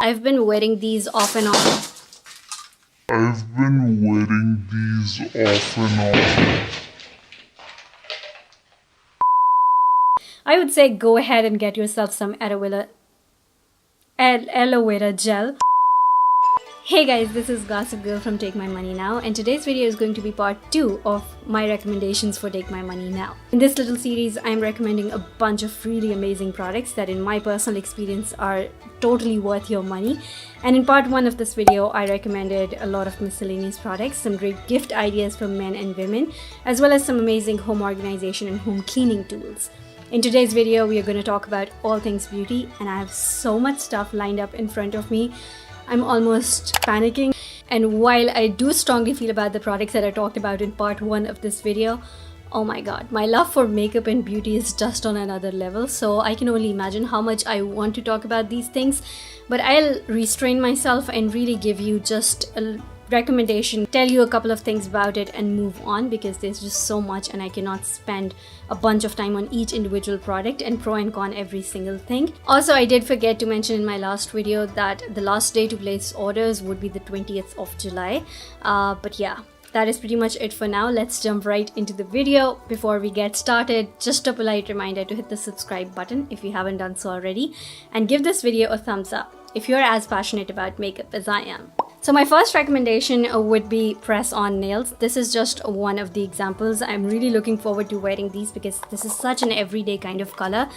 I've been wearing these off and on. I would say go ahead and get yourself some aloe vera gel. Hey guys, this is Gossip Girl from Take My Money Now, and today's video is going to be part 2 of my recommendations for Take My Money Now. In this little series, I'm recommending a bunch of really amazing products that in my personal experience are totally worth your money. And in part 1 of this video, I recommended a lot of miscellaneous products, some great gift ideas for men and women, as well as some amazing home organization and home cleaning tools. In today's video, we are going to talk about all things beauty, and I have so much stuff lined up in front of me. I'm almost panicking, and while I do strongly feel about the products that I talked about in part 1 of this video, oh my god, my love for makeup and beauty is just on another level, so I can only imagine how much I want to talk about these things, but I'll restrain myself and really give you just a recommendation, tell you a couple of things about it and move on, because there's just so much and I cannot spend a bunch of time on each individual product and pro and con every single thing. Also, I did forget to mention in my last video that the last day to place orders would be the 20th of July. But yeah, that is pretty much it for now. Let's jump right into the video. Before we get started, just a polite reminder to hit the subscribe button if you haven't done so already, and give this video a thumbs up if you're as passionate about makeup as I am. So my first recommendation would be press-on nails. This is just one of the examples. I'm really looking forward to wearing these because this is such an everyday kind of color.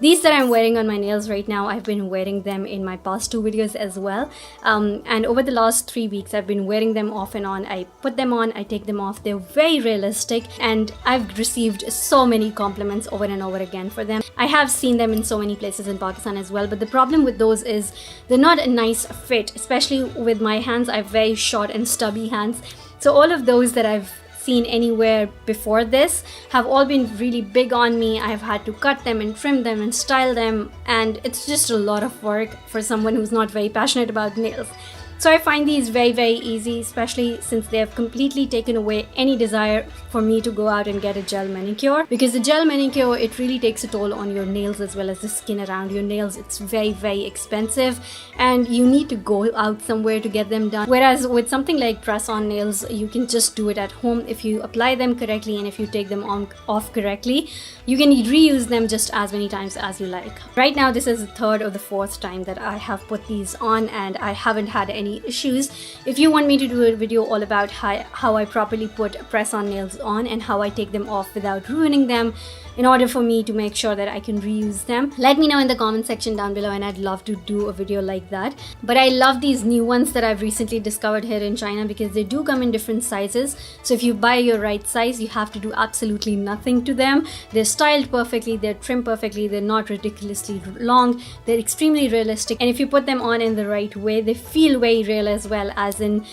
These that I'm wearing on my nails right now, I've been wearing them in my past 2 videos as well. And over the last 3 weeks, I've been wearing them off and on. I put them on, I take them off. They're very realistic, and I've received so many compliments over and over again for them. I have seen them in so many places in Pakistan as well, but the problem with those is they're not a nice fit, especially with my hands. I have very short and stubby hands. So all of those that I've seen anywhere before this have all been really big on me. I have had to cut them and trim them and style them, and it's just a lot of work for someone who's not very passionate about nails. So I find these very, very easy, especially since they have completely taken away any desire for me to go out and get a gel manicure, because the gel manicure, it really takes a toll on your nails as well as the skin around your nails. It's very, very expensive and you need to go out somewhere to get them done. Whereas with something like press-on nails, you can just do it at home. If you apply them correctly and if you take them off correctly, you can reuse them just as many times as you like. Right now, this is the 3rd or the 4th time that I have put these on, and I haven't had any issues. If you want me to do a video all about how I properly put press-on nails on and how I take them off without ruining them, in order for me to make sure that I can reuse them, let me know in the comment section down below, and I'd love to do a video like that. But I love these new ones that I've recently discovered here in China, because they do come in different sizes. So if you buy your right size, you have to do absolutely nothing to them. They're styled perfectly, they're trimmed perfectly, they're not ridiculously long, they're extremely realistic, and if you put them on in the right way, they feel very real as well, as in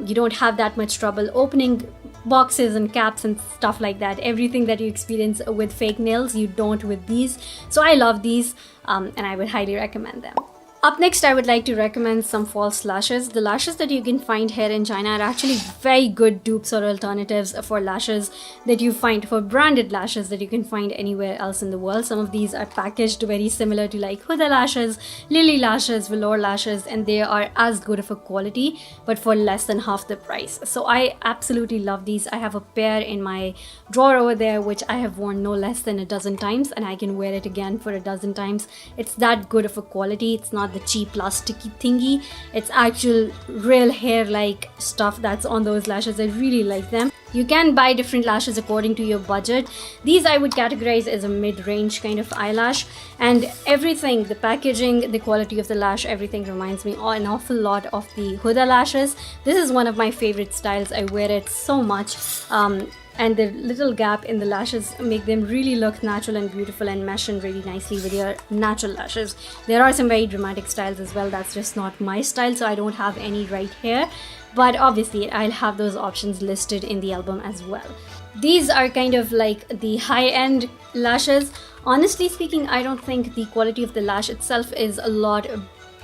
you don't have that much trouble opening boxes and caps and stuff like that. Everything that you experience with fake nails, you don't with these. So I love these, and I would highly recommend them. Up next, I would like to recommend some false lashes. The lashes that you can find here in China are actually very good dupes or alternatives for lashes that you find, for branded lashes that you can find anywhere else in the world. Some of these are packaged very similar to like Huda lashes, Lily lashes, velour lashes, and they are as good of a quality, but for less than half the price. So I absolutely love these. I have a pair in my drawer over there, which I have worn no less than a dozen times, and I can wear it again for a dozen times. It's that good of a quality. It's not the cheap plasticky thingy. It's actual real hair like stuff that's on those lashes. I really like them. You can buy different lashes according to your budget. These I would categorize as a mid-range kind of eyelash, and everything, the packaging, the quality of the lash, everything reminds me an awful lot of the Huda lashes. This is one of my favorite styles. I wear it so much. And the little gap in the lashes make them really look natural and beautiful and mesh in really nicely with your natural lashes. There are some very dramatic styles as well. That's just not my style, so I don't have any right here. But obviously, I'll have those options listed in the album as well. These are kind of like the high-end lashes. Honestly speaking, I don't think the quality of the lash itself is a lot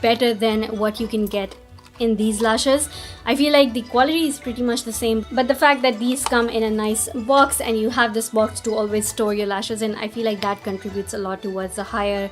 better than what you can get in these lashes. I feel like the quality is pretty much the same, but the fact that these come in a nice box and you have this box to always store your lashes in, I feel like that contributes a lot towards the higher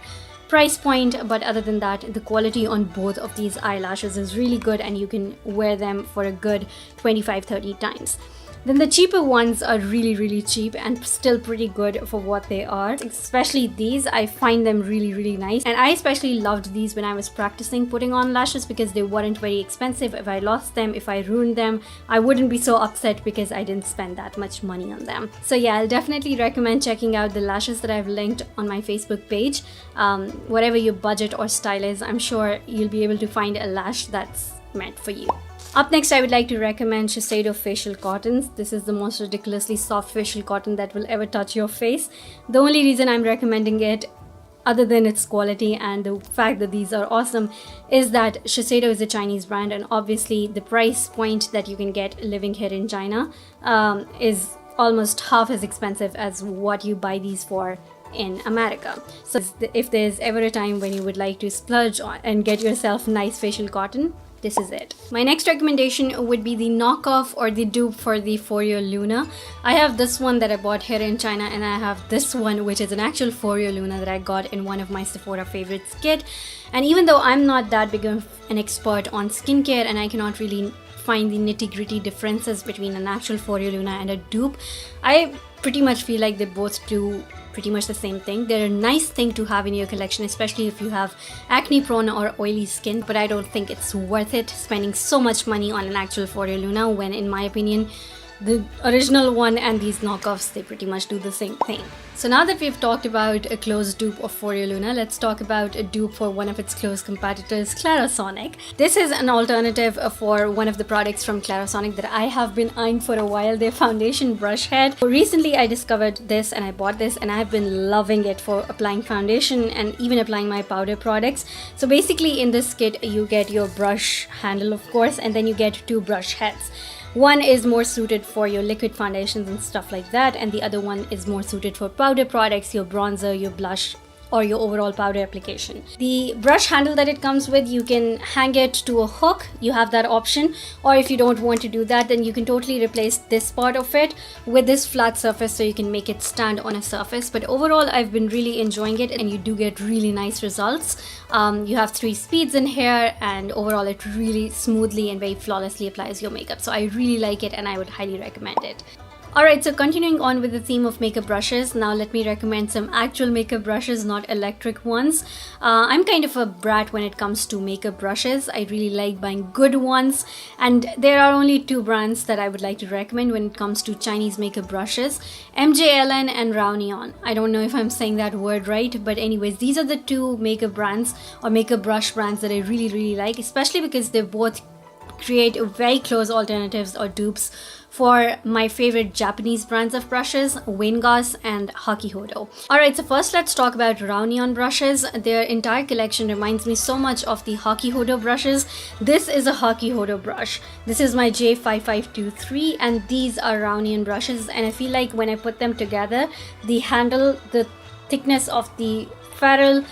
price point, but other than that, the quality on both of these eyelashes is really good, and you can wear them for a good 25-30 times. Then the cheaper ones are really cheap and still pretty good for what they are. Especially these, I find them really nice. And I especially loved these when I was practicing putting on lashes because they weren't very expensive. If I lost them, if I ruined them, I wouldn't be so upset because I didn't spend that much money on them. So yeah, I'll definitely recommend checking out the lashes that I've linked on my Facebook page. Whatever your budget or style is, I'm sure you'll be able to find a lash that's meant for you. Up next, I would like to recommend Shiseido facial cottons. This is the most ridiculously soft facial cotton that will ever touch your face. The only reason I'm recommending it, other than its quality and the fact that these are awesome, is that Shiseido is a Chinese brand, and obviously the price point that you can get living here in China is almost half as expensive as what you buy these for in America. So if there's ever a time when you would like to splurge on and get yourself nice facial cotton, this is it. My next recommendation would be the knockoff or the dupe for the Foreo Luna. I have this one that I bought here in China, and I have this one which is an actual Foreo Luna that I got in one of my Sephora favorites kit. And even though I'm not that big of an expert on skincare and I cannot really find the nitty-gritty differences between an actual Foreo Luna and a dupe, I pretty much feel like they both do pretty much the same thing. They're a nice thing to have in your collection, especially if you have acne prone or oily skin, but I don't think it's worth it spending so much money on an actual Foreo Luna when, in my opinion, the original one and these knockoffs, they pretty much do the same thing. So now that we've talked about a close dupe of Foreo Luna, let's talk about a dupe for one of its close competitors, Clarisonic. This is an alternative for one of the products from Clarisonic that I have been eyeing for a while, their foundation brush head. Recently I discovered this and I bought this, and I've been loving it for applying foundation and even applying my powder products. So basically in this kit you get your brush handle, of course, and then you get two brush heads. One is more suited for your liquid foundations and stuff like that, and the other one is more suited for powder products, your bronzer, your blush, or your overall powder application. The brush handle that it comes with, you can hang it to a hook, you have that option, or if you don't want to do that, then you can totally replace this part of it with this flat surface so you can make it stand on a surface. But overall, I've been really enjoying it, and you do get really nice results. You have 3 speeds in here, and overall it really smoothly and very flawlessly applies your makeup. So I really like it and I would highly recommend it. Alright, so continuing on with the theme of makeup brushes, now let me recommend some actual makeup brushes, not electric ones. I'm kind of a brat when it comes to makeup brushes. I really like buying good ones, and there are only 2 brands that I would like to recommend when it comes to Chinese makeup brushes, MJLN and Raonion. I don't know if I'm saying that word right, but anyways, these are the 2 makeup brands or makeup brush brands that I really like, especially because they both create very close alternatives or dupes for my favorite Japanese brands of brushes, Wingoss and Hakihodo. Alright, so first let's talk about Raonion brushes. Their entire collection reminds me so much of the Hakihodo brushes. This is a Hakihodo brush. This is my J5523, and these are Raonion brushes, and I feel like when I put them together, the handle, the thickness of the ferrule,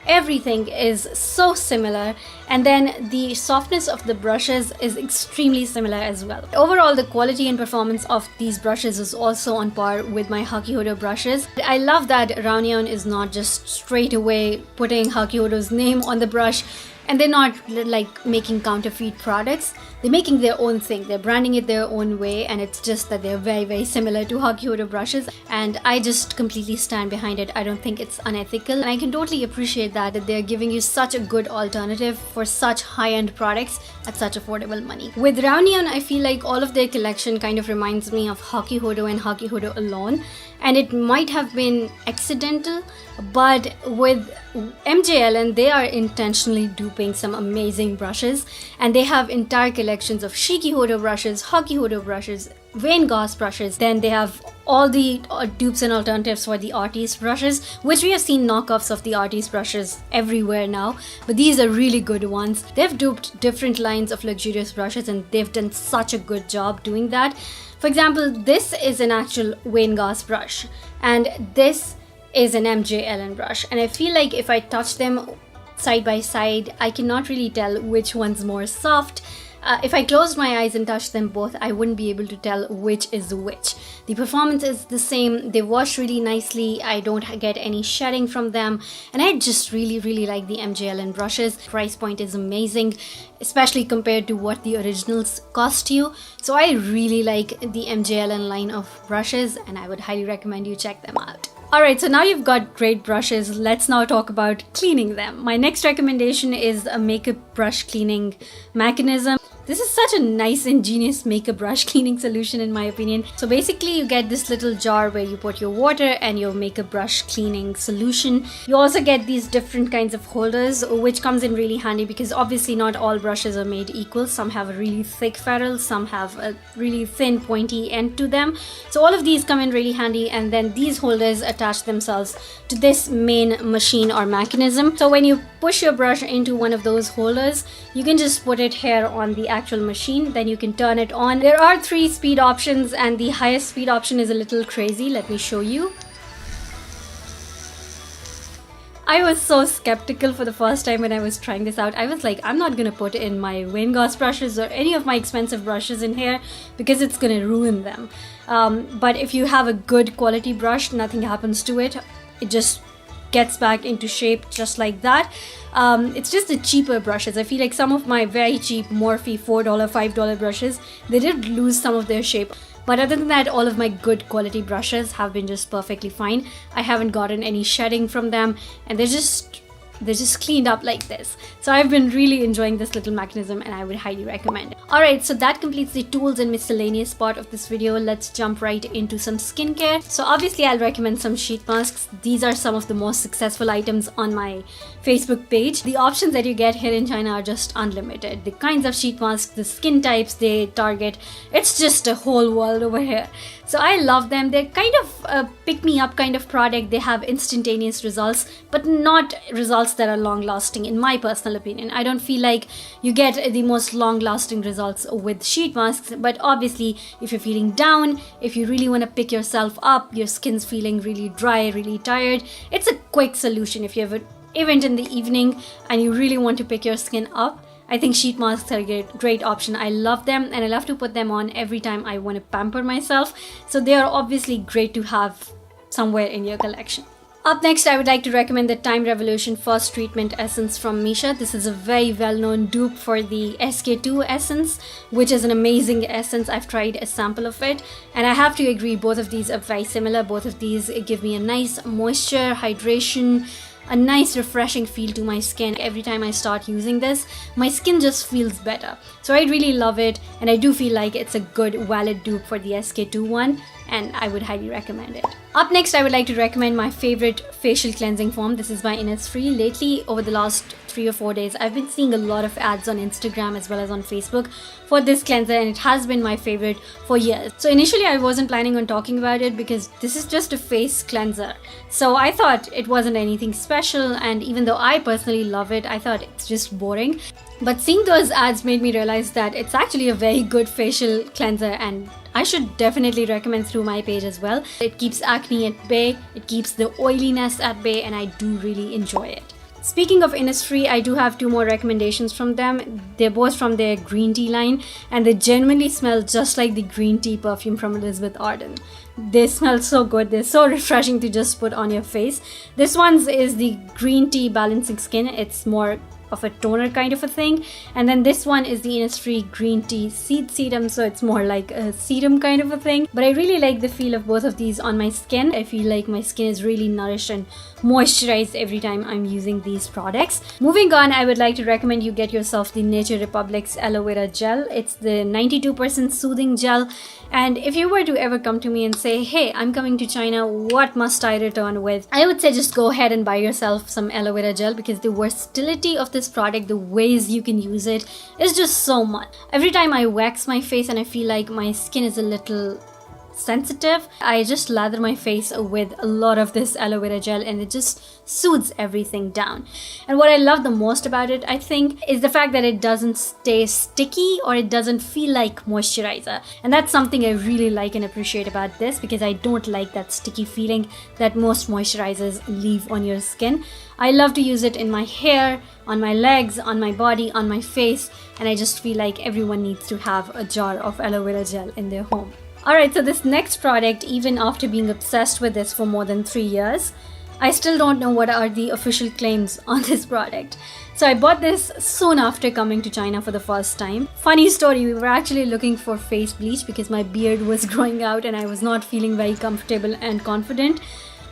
everything is so similar, and then the softness of the brushes is extremely similar as well. Overall, the quality and performance of these brushes is also on par with my Hakihodo brushes. I love that Raonion is not just straight away putting Hakihodo's name on the brush, and they're not like making counterfeit products. They're making their own thing. They're branding it their own way, and it's just that they're very similar to Hakihodo brushes, and I just completely stand behind it. I don't think it's unethical, and I can totally appreciate that they're giving you such a good alternative for such high-end products at such affordable money. With Raonion, I feel like all of their collection kind of reminds me of Hakihodo and Hakihodo alone, and it might have been accidental, but with MJLN, they are intentionally duping some amazing brushes, and they have entire collections of Shikihodo brushes, Hakihodo brushes, Wingoss brushes. Then they have all the dupes and alternatives for the artist brushes, which we have seen knockoffs of the artist brushes everywhere now, but these are really good ones. They've duped different lines of luxurious brushes, and they've done such a good job doing that. For example, this is an actual Wingoss brush, and this is an MJLN brush, and I feel like if I touch them side by side, I cannot really tell which one's more soft. if I closed my eyes and touched them both, I wouldn't be able to tell which is which. The performance is the same, they wash really nicely, I don't get any shedding from them, and I just really like the MJLN brushes. Price point is amazing, especially compared to what the originals cost you. So I really like the MJLN line of brushes, and I would highly recommend you check them out. Alright, so now you've got great brushes, let's now talk about cleaning them. My next recommendation is a makeup brush cleaning mechanism. This is such a nice, ingenious makeup brush cleaning solution in my opinion. So basically you get this little jar where you put your water and your makeup brush cleaning solution. You also get these different kinds of holders, which comes in really handy because obviously not all brushes are made equal. Some have a really thick ferrule, some have a really thin pointy end to them. So all of these come in really handy, and then these holders attach themselves to this main machine or mechanism. So when you push your brush into one of those holders, you can just put it here on the actual machine, then you can turn it on. There are 3 speed options, and the highest speed option is a little crazy. Let me show you. I was so skeptical for the first time when I was trying this out. I was like, I'm not gonna put in my Wayne Goss brushes or any of my expensive brushes in here because it's gonna ruin them. But if you have a good quality brush, nothing happens to it. It just gets back into shape just like that. It's just the cheaper brushes. I feel like some of my very cheap Morphe $4, $5 brushes, they did lose some of their shape. But other than that, all of my good quality brushes have been just perfectly fine. I haven't gotten any shedding from them, and they're just cleaned up like this. So I've been really enjoying this little mechanism, and I would highly recommend it. Alright, so that completes the tools and miscellaneous part of this video. Let's jump right into some skincare. So obviously I'll recommend some sheet masks. These are some of the most successful items on my Facebook page. The options that you get here in China are just unlimited. The kinds of sheet masks, the skin types they target, it's just a whole world over here. So I love them. They're kind of a pick-me-up kind of product. They have instantaneous results, but not results that are long-lasting in my personal opinion. I don't feel like you get the most long-lasting results with sheet masks, but obviously if you're feeling down, if you really want to pick yourself up, your skin's feeling really dry, really tired, it's a quick solution. If you have an event in the evening and you really want to pick your skin up, I think sheet masks are a great option. I love them, and I love to put them on every time I want to pamper myself. So they are obviously great to have somewhere in your collection. Up next, I would like to recommend the Time Revolution First Treatment Essence from Misha. This is a very well-known dupe for the SK2 essence, which is an amazing essence. I've tried a sample of it, and I have to agree, both of these are very similar. Both of these give me a nice moisture, hydration, a nice refreshing feel to my skin. Every time I start using this, my skin just feels better. So I really love it, and I do feel like it's a good valid dupe for the SK2 one, and I would highly recommend it. Up next, I would like to recommend my favorite facial cleansing foam. This is by Innisfree. Lately, over the last 3 or 4 days, I've been seeing a lot of ads on Instagram as well as on Facebook for this cleanser, and it has been my favorite for years. So initially I wasn't planning on talking about it because this is just a face cleanser. So I thought it wasn't anything special, and even though I personally love it, I thought it's just boring. But seeing those ads made me realize that it's actually a very good facial cleanser, and I should definitely recommend through my page as well. It keeps acne at bay, it keeps the oiliness at bay, and I do really enjoy it. Speaking of Innisfree, I do have 2 more recommendations from them. They're both from their green tea line, and they genuinely smell just like the green tea perfume from Elizabeth Arden. They smell so good, they're so refreshing to just put on your face. This one is the green tea balancing skin. It's more of a toner kind of a thing, and then this one is the Innisfree green tea seed serum, so it's more like a serum kind of a thing. But I really like the feel of both of these on my skin. I feel like my skin is really nourished and moisturized every time I'm using these products. Moving on, I would like to recommend you get yourself the Nature Republic's aloe vera gel. It's the 92% soothing gel, and if you were to ever come to me and say, hey, I'm coming to China, what must I return with? I would say just go ahead and buy yourself some aloe vera gel, because the versatility of this product, the ways you can use it, is just so much. Every time I wax my face and I feel like my skin is a little sensitive, I just lather my face with a lot of this aloe vera gel and it just soothes everything down. And what I love the most about it, I think, is the fact that it doesn't stay sticky or it doesn't feel like moisturizer. And that's something I really like and appreciate about this, because I don't like that sticky feeling that most moisturizers leave on your skin. I love to use it in my hair, on my legs, on my body, on my face, and I just feel like everyone needs to have a jar of aloe vera gel in their home. Alright, so this next product, even after being obsessed with this for more than 3 years, I still don't know what are the official claims on this product. So I bought this soon after coming to China for the first time. Funny story, we were actually looking for face bleach because my beard was growing out and I was not feeling very comfortable and confident.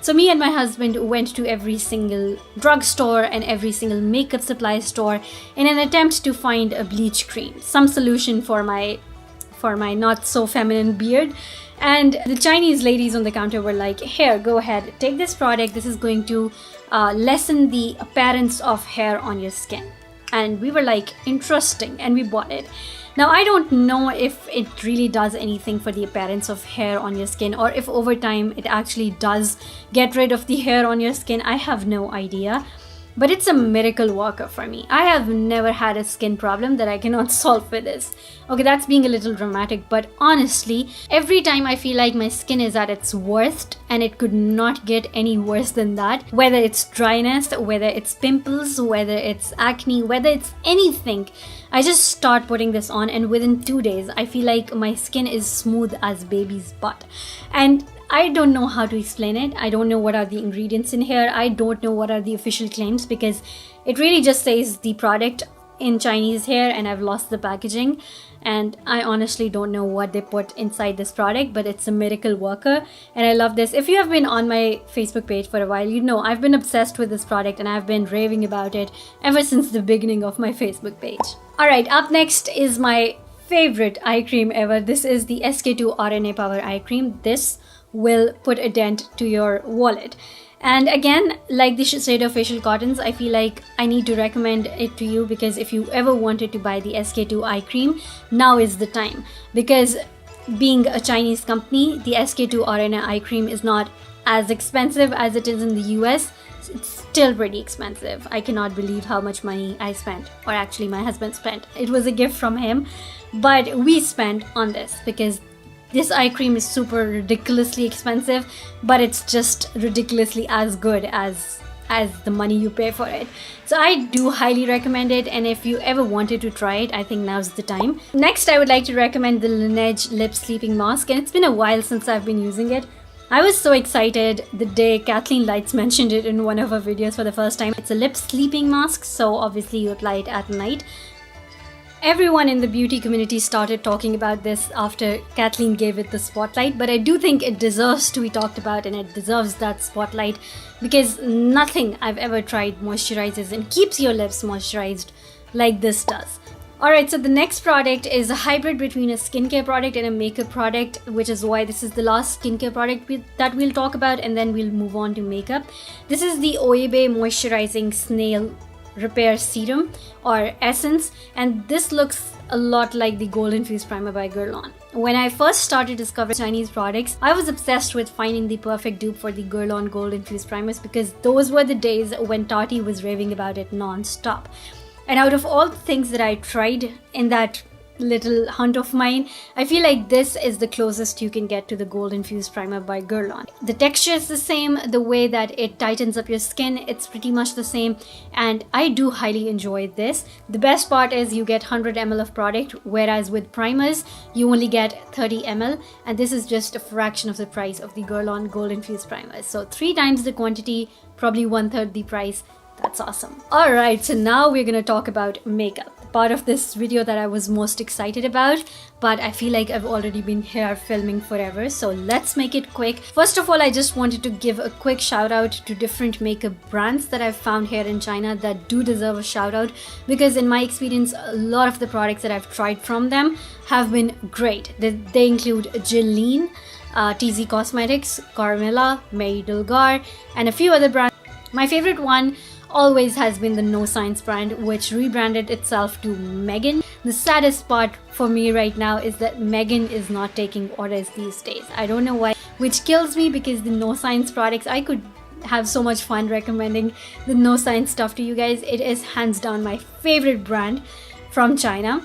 So me and my husband went to every single drugstore and every single makeup supply store in an attempt to find a bleach cream, some solution for my not so feminine beard. And the Chinese ladies on the counter were like, here, go ahead, take this product. This is going to lessen the appearance of hair on your skin. And we were like, interesting, and we bought it. Now, I don't know if it really does anything for the appearance of hair on your skin, or if over time it actually does get rid of the hair on your skin. I have no idea. But it's a miracle worker for me. I have never had a skin problem that I cannot solve with this. Okay, that's being a little dramatic, but honestly, every time I feel like my skin is at its worst, and it could not get any worse than that, whether it's dryness, whether it's pimples, whether it's acne, whether it's anything, I just start putting this on, and within 2 days, I feel like my skin is smooth as baby's butt. And I don't know how to explain it. I don't know what are the ingredients in here. I don't know what are the official claims, because it really just says the product in Chinese here and I've lost the packaging. And I honestly don't know what they put inside this product, but it's a miracle worker and I love this. If you have been on my Facebook page for a while, you know I've been obsessed with this product and I've been raving about it ever since the beginning of my Facebook page. Alright, up next is my favorite eye cream ever. This is the SK-II RNA Power Eye Cream. This will put a dent to your wallet. And again, like the Shiseido facial cottons, I feel like I need to recommend it to you, because if you ever wanted to buy the SK-II eye cream, now is the time. Because being a Chinese company, the SK-II RNA eye cream is not as expensive as it is in the US. It's still pretty expensive. I cannot believe how much money I spent, or actually my husband spent. It was a gift from him, but we spent on this because this eye cream is super ridiculously expensive, but it's just ridiculously as good as the money you pay for it. So I do highly recommend it, and if you ever wanted to try it, I think now's the time. Next, I would like to recommend the Laneige Lip Sleeping Mask, and it's been a while since I've been using it. I was so excited the day Kathleen Lights mentioned it in one of her videos for the first time. It's a lip sleeping mask, so obviously you apply it at night. Everyone in the beauty community started talking about this after Kathleen gave it the spotlight, but I do think it deserves to be talked about and it deserves that spotlight, because nothing I've ever tried moisturizes and keeps your lips moisturized like this does. Alright, so the next product is a hybrid between a skincare product and a makeup product, which is why this is the last skincare product that we'll talk about, and then we'll move on to makeup. This is the Oebe Moisturizing Snail Repair Serum or Essence, and this looks a lot like the Gold Infused Primer by Guerlain. When I first started discovering Chinese products, I was obsessed with finding the perfect dupe for the Guerlain Gold Infused Primers, because those were the days when Tati was raving about it non-stop. And out of all the things that I tried in that little hunt of mine, I feel like this is the closest you can get to the Gold Infused Primer by Guerlain. The texture is the same, the way that it tightens up your skin, it's pretty much the same, and I do highly enjoy this. The best part is you get 100 ml of product, whereas with primers you only get 30 ml, and this is just a fraction of the price of the Guerlain Gold Infused Primers. So 3 times the quantity, probably 1/3 the price. That's awesome. Alright, so now we're gonna talk about makeup, the part of this video that I was most excited about, but I feel like I've already been here filming forever, so let's make it quick. First of all, I just wanted to give a quick shout out to different makeup brands that I've found here in China that do deserve a shout out, because in my experience, a lot of the products that I've tried from them have been great. They include Jillian, TZ Cosmetics, Carmilla, Mary Dulgar, and a few other brands. My favorite one always has been the No Science brand, which rebranded itself to Megan. The saddest part for me right now is that Megan is not taking orders these days. I don't know why, which kills me because the No Science products, I could have so much fun recommending the No Science stuff to you guys. It is hands down my favorite brand from China.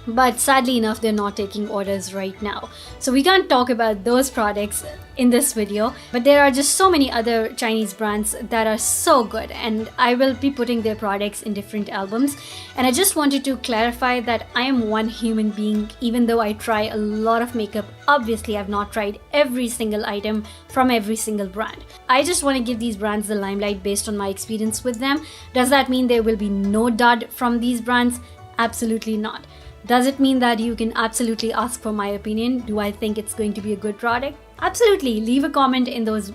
But sadly enough, they're not taking orders right now. So we can't talk about those products in this video, but there are just so many other Chinese brands that are so good, and I will be putting their products in different albums. And I just wanted to clarify that I am one human being. Even though I try a lot of makeup, obviously I've not tried every single item from every single brand. I just want to give these brands the limelight based on my experience with them. Does that mean there will be no dud from these brands? Absolutely not. Does it mean that you can absolutely ask for my opinion? Do I think it's going to be a good product? Absolutely. Leave a comment in those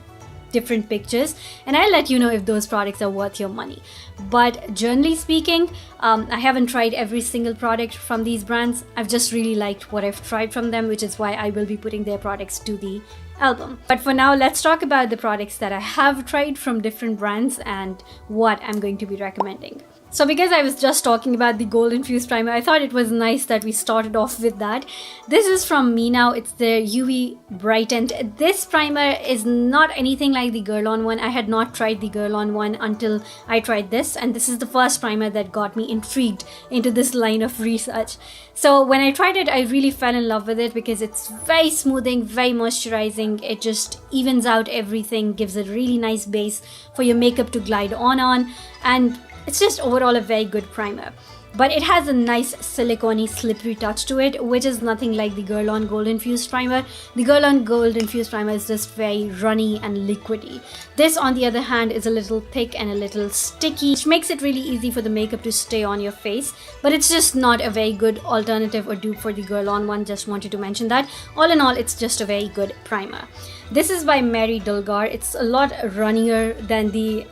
different pictures and I'll let you know if those products are worth your money. But generally speaking, I haven't tried every single product from these brands. I've just really liked what I've tried from them, which is why I will be putting their products to the album. But for now, let's talk about the products that I have tried from different brands and what I'm going to be recommending. So because I was just talking about the Gold Infused Primer, I thought it was nice that we started off with that. This is from Me Now. It's their UV Brightened. This primer is not anything like the Girl On one. I had not tried the Girl On one until I tried this, and this is the first primer that got me intrigued into this line of research. So when I tried it, I really fell in love with it because it's very smoothing, very moisturizing. It just evens out everything, gives a really nice base for your makeup to glide on, and it's just overall a very good primer. But it has a nice silicone-y slippery touch to it, which is nothing like the Girl On Gold Infused Primer. The Girl On Gold Infused Primer is just very runny and liquidy. This, on the other hand, is a little thick and a little sticky, which makes it really easy for the makeup to stay on your face. But it's just not a very good alternative or dupe for the Girl On one. Just wanted to mention that. All in all, it's just a very good primer. This is by Mary Dulgar. It's a lot runnier than the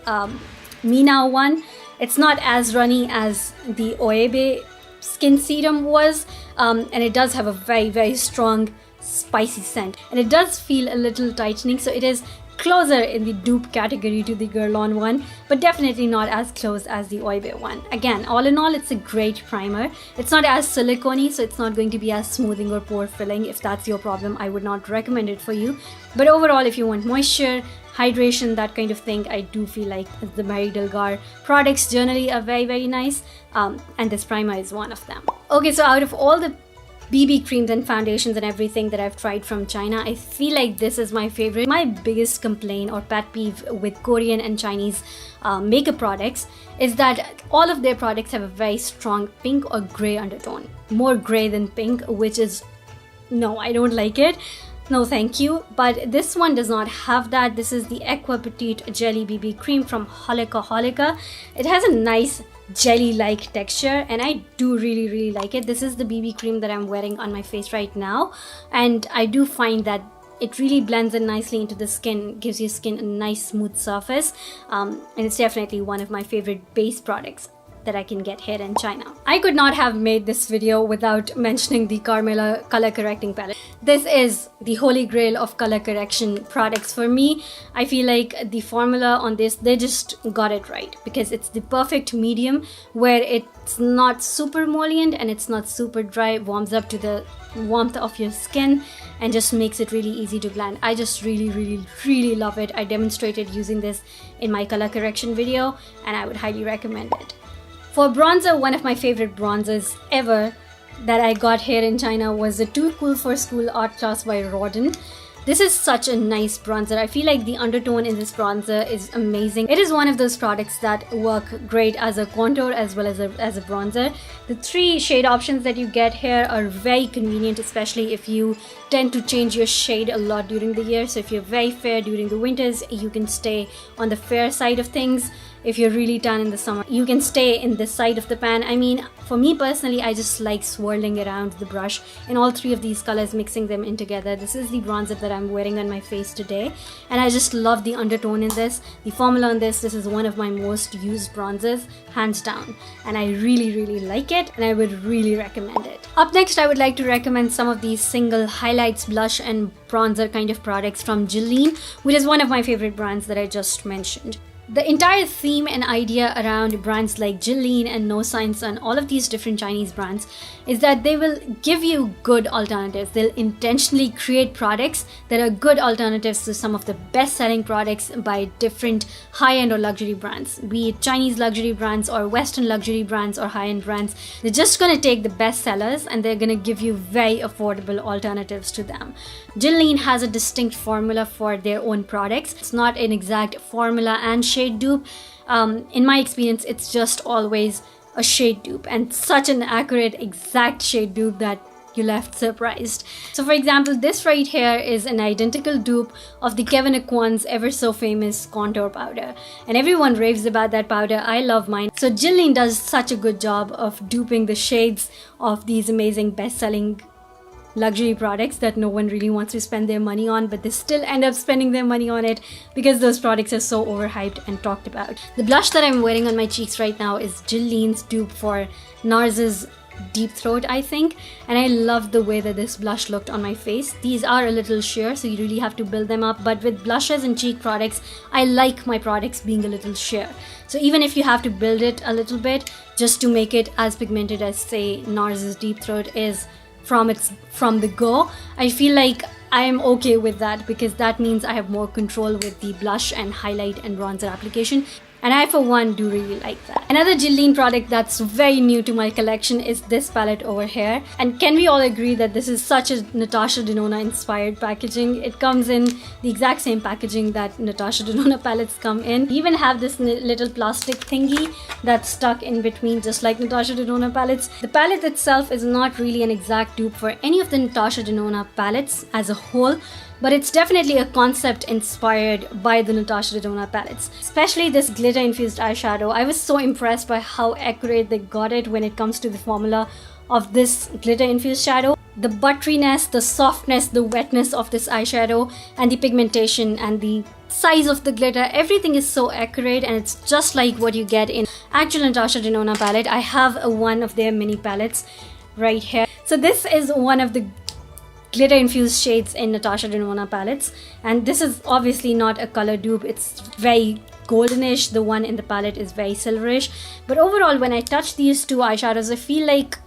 Me Now one. It's not as runny as the Oebe Skin Serum was, and it does have a very, very strong spicy scent. And it does feel a little tightening, so it is closer in the dupe category to the Girl On one, but definitely not as close as the Oebe one. Again, all in all, it's a great primer. It's not as silicone-y, so it's not going to be as smoothing or pore filling. If that's your problem, I would not recommend it for you. But overall, if you want moisture, hydration, that kind of thing, I do feel like the Mary Dulgar products generally are very, very nice, and this primer is one of them. Okay, so out of all the BB creams and foundations and everything that I've tried from China, I feel like this is my favorite. My biggest complaint or pet peeve with Korean and Chinese makeup products is that all of their products have a very strong pink or gray undertone. More gray than pink, which is, no, I don't like it. No, thank you. But this one does not have that. This is the Aqua Petite Jelly BB Cream from Holika. It has a nice jelly-like texture and I do really, really like it. This is the BB cream that I'm wearing on my face right now, and I do find that it really blends in nicely into the skin, gives your skin a nice smooth surface, and it's definitely one of my favorite base products that I can get here in China. I could not have made this video without mentioning the Carmela color correcting palette. This is the holy grail of color correction products for me. I feel like the formula on this, they just got it right because it's the perfect medium where it's not super emollient and it's not super dry, warms up to the warmth of your skin and just makes it really easy to blend. I just really, really, really love it. I demonstrated using this in my color correction video and I would highly recommend it. For bronzer, one of my favorite bronzers ever that I got here in China was the Too Cool for School art class by Rodin. This is such a nice bronzer. I feel like the undertone in this bronzer is amazing. It is one of those products that work great as a contour as well as a bronzer. The 3 shade options that you get here are very convenient, especially if you tend to change your shade a lot during the year. So if you're very fair during the winters, you can stay on the fair side of things. If you're really tan in the summer, you can stay in this side of the pan. I mean, for me personally, I just like swirling around the brush in all 3 of these colors, mixing them in together. This is the bronzer that I'm wearing on my face today, and I just love the undertone in this. The formula on this is one of my most used bronzers, hands down, and I really, really like it, and I would really recommend it. Up next, I would like to recommend some of these single highlights, blush, and bronzer kind of products from Jillian, which is one of my favorite brands that I just mentioned. The entire theme and idea around brands like Jillian and No Science and all of these different Chinese brands is that they will give you good alternatives. They'll intentionally create products that are good alternatives to some of the best-selling products by different high-end or luxury brands, be it Chinese luxury brands or Western luxury brands or high-end brands. They're just going to take the best sellers and they're going to give you very affordable alternatives to them. Jillian has a distinct formula for their own products. It's not an exact formula and shade dupe. In my experience, it's just always a shade dupe, and such an accurate, exact shade dupe that you're left surprised. So for example, this right here is an identical dupe of the Kevyn Aucoin's ever so famous contour powder, and everyone raves about that powder. I love mine. So Jillian does such a good job of duping the shades of these amazing best-selling luxury products that no one really wants to spend their money on, but they still end up spending their money on it because those products are so overhyped and talked about. The blush that I'm wearing on my cheeks right now is Jillian's dupe for NARS's Deep Throat, I think, and I love the way that this blush looked on my face. These are a little sheer, so you really have to build them up, but with blushes and cheek products, I like my products being a little sheer. So even if you have to build it a little bit just to make it as pigmented as, say, NARS's Deep Throat is from the go, I feel like I am okay with that because that means I have more control with the blush and highlight and bronzer application. And I, for one, do really like that. Another Jillian product that's very new to my collection is this palette over here. And can we all agree that this is such a Natasha Denona inspired packaging? It comes in the exact same packaging that Natasha Denona palettes come in. We even have this little plastic thingy that's stuck in between, just like Natasha Denona palettes. The palette itself is not really an exact dupe for any of the Natasha Denona palettes as a whole, but it's definitely a concept inspired by the Natasha Denona palettes. Especially this glitter infused eyeshadow. I was so impressed by how accurate they got it when it comes to the formula of this glitter infused shadow. The butteriness, the softness, the wetness of this eyeshadow, and the pigmentation and the size of the glitter, everything is so accurate, and it's just like what you get in actual Natasha Denona palette. I have one of their mini palettes right here. So this is one of the glitter infused shades in Natasha Denona palettes, and this is obviously not a color dupe. It's very goldenish. The one in the palette is very silverish, but overall when I touch these two eyeshadows, I feel like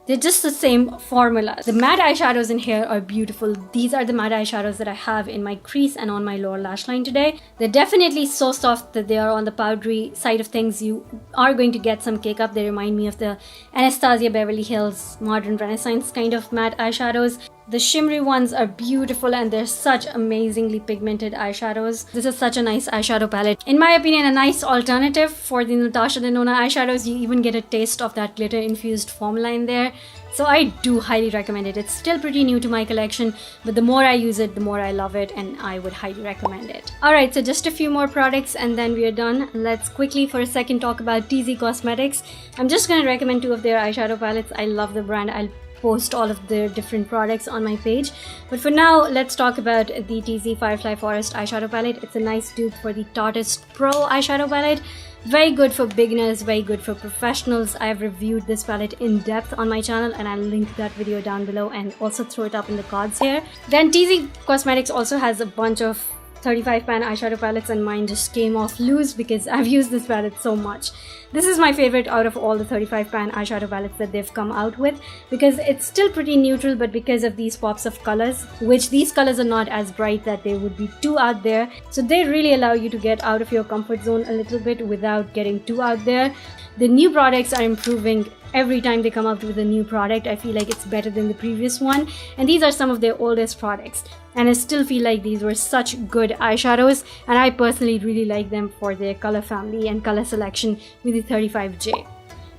they're just the same formula. The matte eyeshadows in here are beautiful. These are the matte eyeshadows that I have in my crease and on my lower lash line today. They're definitely so soft that they are on the powdery side of things. You are going to get some cake up. They remind me of the Anastasia Beverly Hills Modern Renaissance kind of matte eyeshadows. The shimmery ones are beautiful and they're such amazingly pigmented eyeshadows. This is such a nice eyeshadow palette. In my opinion, a nice alternative for the Natasha Denona eyeshadows. You even get a taste of that glitter infused formula in there. So I do highly recommend it. It's still pretty new to my collection, but the more I use it, the more I love it, and I would highly recommend it. Alright, so just a few more products and then we are done. Let's quickly for a second talk about TZ Cosmetics. I'm just going to recommend two of their eyeshadow palettes. I love the brand. I'll post all of their different products on my page, but for now let's talk about the TZ Firefly Forest eyeshadow palette. It's a nice dupe for the Tortoise Pro eyeshadow palette. Very good for beginners, very good for professionals. I have reviewed this palette in depth on my channel and I'll link that video down below and also throw it up in the cards here. Then TZ Cosmetics also has a bunch of 35 pan eyeshadow palettes, and mine just came off loose because I've used this palette so much. This is my favorite out of all the 35 pan eyeshadow palettes that they've come out with because it's still pretty neutral, but because of these pops of colors, which these colors are not as bright that they would be too out there, so they really allow you to get out of your comfort zone a little bit without getting too out there. The new products are improving every time they come out with a new product. I feel like it's better than the previous one, and these are some of their oldest products, and I still feel like these were such good eyeshadows, and I personally really like them for their color family and color selection with the 35J.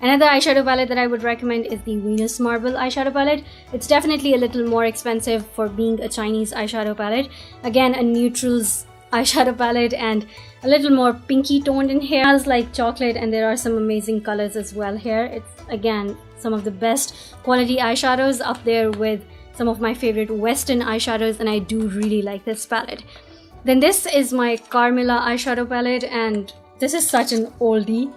Another eyeshadow palette that I would recommend is the Venus Marble eyeshadow palette. It's definitely a little more expensive for being a Chinese eyeshadow palette. Again, a neutrals eyeshadow palette and a little more pinky toned in here. It smells like chocolate and there are some amazing colors as well here. It's again some of the best quality eyeshadows, up there with some of my favorite Western eyeshadows, and I do really like this palette. Then this is my Carmilla eyeshadow palette, and this is such an oldie.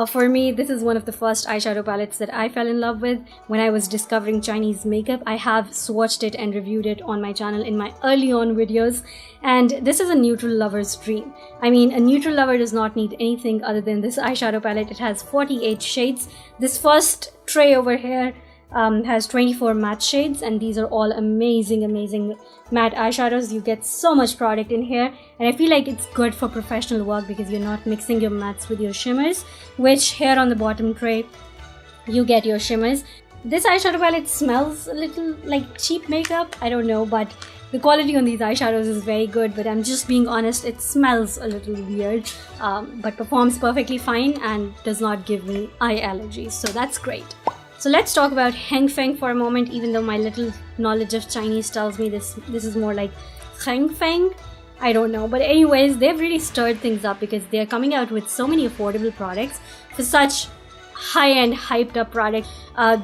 For me, this is one of the first eyeshadow palettes that I fell in love with when I was discovering Chinese makeup. I have swatched it and reviewed it on my channel in my early on videos, and this is a neutral lover's dream. I mean, a neutral lover does not need anything other than this eyeshadow palette. It has 48 shades. This first tray over here has 24 matte shades, and these are all amazing matte eyeshadows. You get so much product in here, and I feel like it's good for professional work because you're not mixing your mattes with your shimmers, which here on the bottom tray you get your shimmers. This eyeshadow palette smells a little like cheap makeup, I don't know, but the quality on these eyeshadows is very good. But I'm just being honest, it smells a little weird, but performs perfectly fine and does not give me eye allergies, so that's great. So let's talk about Heng Feng for a moment, even though my little knowledge of Chinese tells me this is more like Heng Feng. I don't know. But anyways, they've really stirred things up because they're coming out with so many affordable products for such high-end, hyped-up products.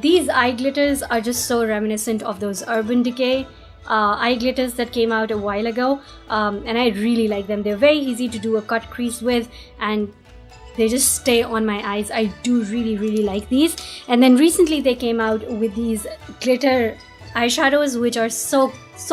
These eye glitters are just so reminiscent of those Urban Decay eye glitters that came out a while ago. And I really like them. They're very easy to do a cut crease with, and they just stay on my eyes. I do really like these. And then recently they came out with these glitter eyeshadows, which are so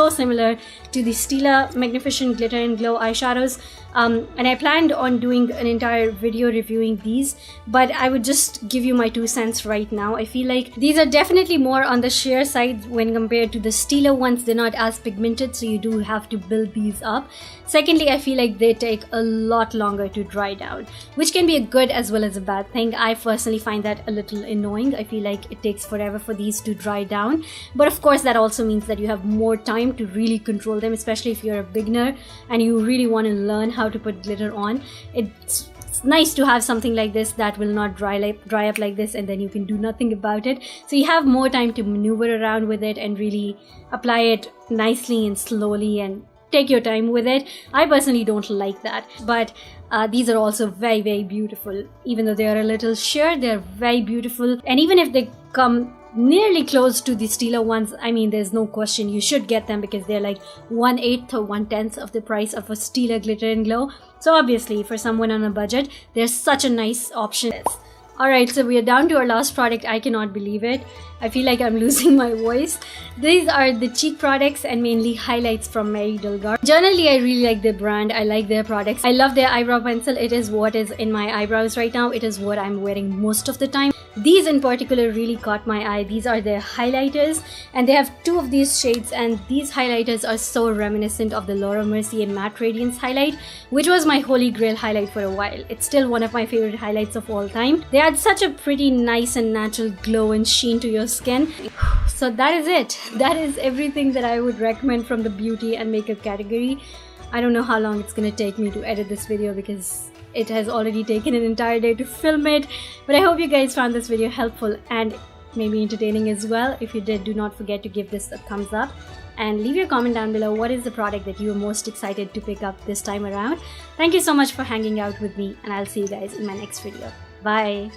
similar to the Stila Magnificent Glitter and Glow eyeshadows. And I planned on doing an entire video reviewing these, but I would just give you my 2 cents right now. I feel like these are definitely more on the sheer side when compared to the Stila ones. They're not as pigmented, so you do have to build these up. Secondly, I feel like they take a lot longer to dry down, which can be a good as well as a bad thing. I personally find that a little annoying. I feel like it takes forever for these to dry down, but of course that also means that you have more time to really control them, especially if you're a beginner and you really want to learn how to put glitter on. It's nice to have something like this that will not dry up like this, and then you can do nothing about it. So you have more time to maneuver around with it and really apply it nicely and slowly and take your time with it. I personally don't like that, but these are also very beautiful. Even though they are a little sheer, they're very beautiful. And even if they come nearly close to the Stila ones, I mean, there's no question you should get them because they're like 1/8 or 1/10 of the price of a Stila Glitter and Glow. So obviously for someone on a budget, they're such a nice option. Alright, so we are down to our last product. I cannot believe it. I feel like I'm losing my voice. These are the cheek products and mainly highlights from Mary Dulgar. Generally, I really like their brand. I like their products. I love their eyebrow pencil. It is what is in my eyebrows right now. It is what I'm wearing most of the time. These in particular really caught my eye. These are their highlighters, and they have 2 of these shades, and these highlighters are so reminiscent of the Laura Mercier Matte Radiance highlight, which was my holy grail highlight for a while. It's still one of my favorite highlights of all time. They add such a pretty nice and natural glow and sheen to your skin. So that is it. That is everything that I would recommend from the beauty and makeup category. I don't know how long it's gonna take me to edit this video because it has already taken an entire day to film it, but I hope you guys found this video helpful and maybe entertaining as well. If you did, do not forget to give this a thumbs up and leave your comment down below. What is the product that you are most excited to pick up this time around? Thank you so much for hanging out with me, and I'll see you guys in my next video. Bye!